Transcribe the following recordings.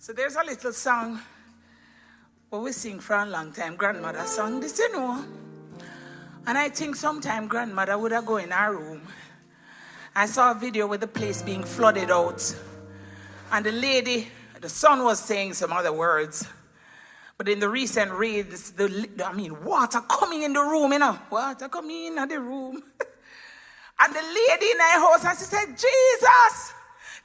So there's a little song what we sing for a long time. Grandmother sung this, you know. And I think sometime grandmother would have go in her room. I saw a video with the place being flooded out. And the lady, the son was saying some other words. But in the recent reads, water coming in the room, you know. Water coming in the room. And the lady in her house, and she said, Jesus!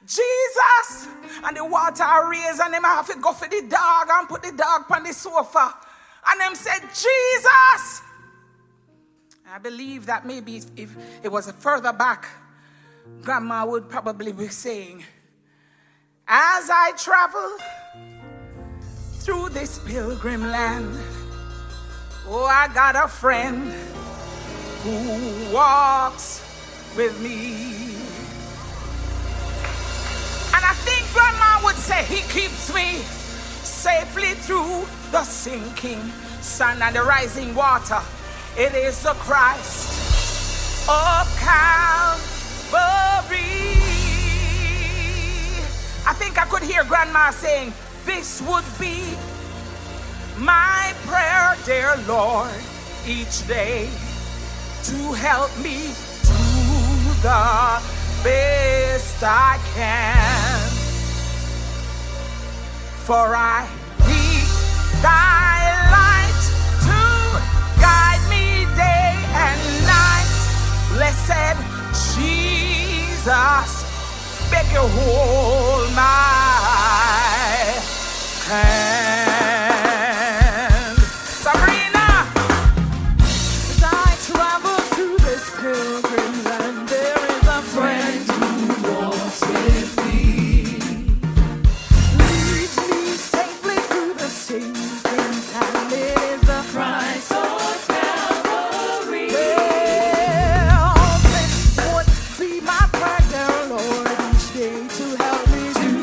Jesus! And the water raised, and them have to go for the dog and put the dog on the sofa. And them said, Jesus! I believe that maybe if it was further back, Grandma would probably be saying, as I travel through this pilgrim land, oh, I got a friend who walks with me. And I think Grandma would say he keeps me safely through the sinking sun and the rising water. It is the Christ of Calvary. I think I could hear Grandma saying, this would be my prayer, dear Lord, each day to help me do the best I can. For I need thy light to guide me day and night. Blessed Jesus, beg you hold my hand. Sabrina! As I travel through this pilgrim land, there is a friend who walks with me. Leads me safely through the sinking time. It is the Christ of Calvary. Well, this would be my prayer, dear Lord, each day to help me do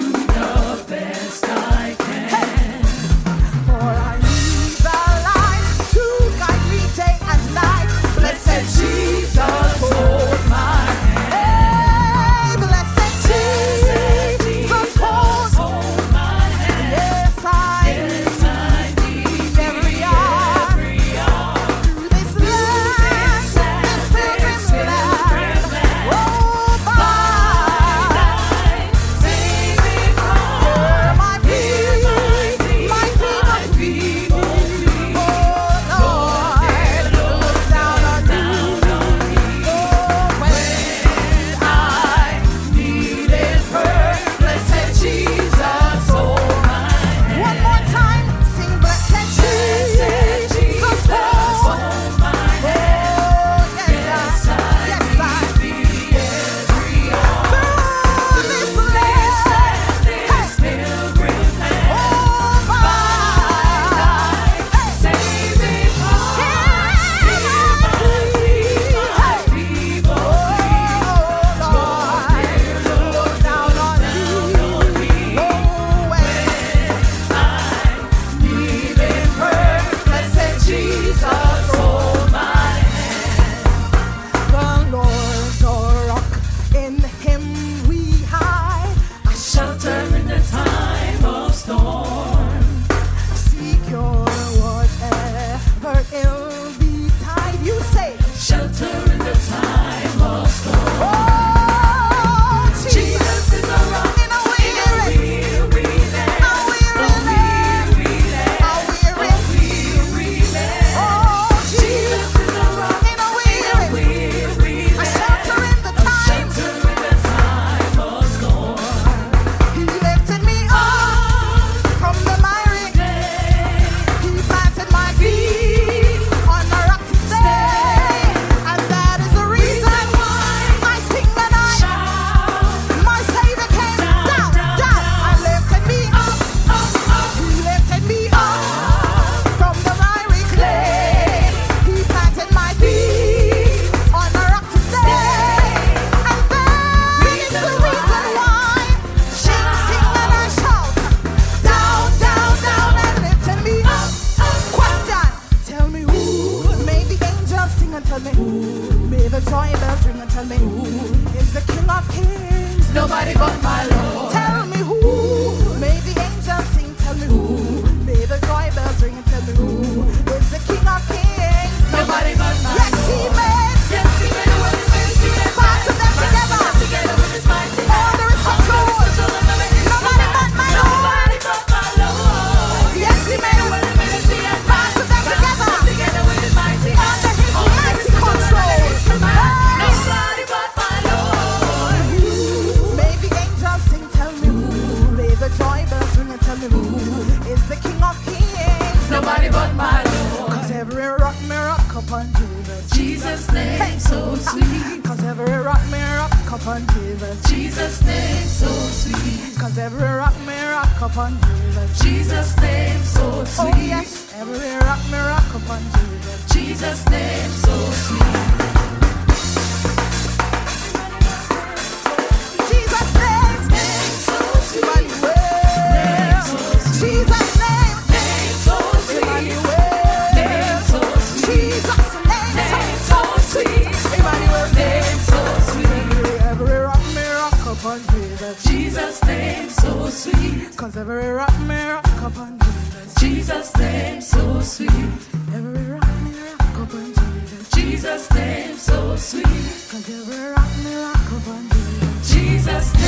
Bible, when you tell me who is the King of Kings. Nobody but my Lord. Cause every rock me rock upon Jesus. Jesus' name so sweet. Cause every rock me rock upon Jesus. Jesus' name so sweet. Cause every rock me rock upon Jesus. Jesus' name so sweet. Oh yes, every rock me rock upon Jesus. Jesus' name so sweet. Jesus' name so sweet. Emmanuel. Name so sweet. Jesus' name so sweet. Emmanuel. Name so sweet. Jesus' name so sweet. Emmanuel. Name so sweet. Every rock me rock upon Jesus. Jesus' name so sweet. Cause every rock me rock upon Jesus. Jesus' name so sweet. Every rock me rock upon Jesus. Jesus' name so sweet. Cause every rock me rock upon Jesus. Jesus' name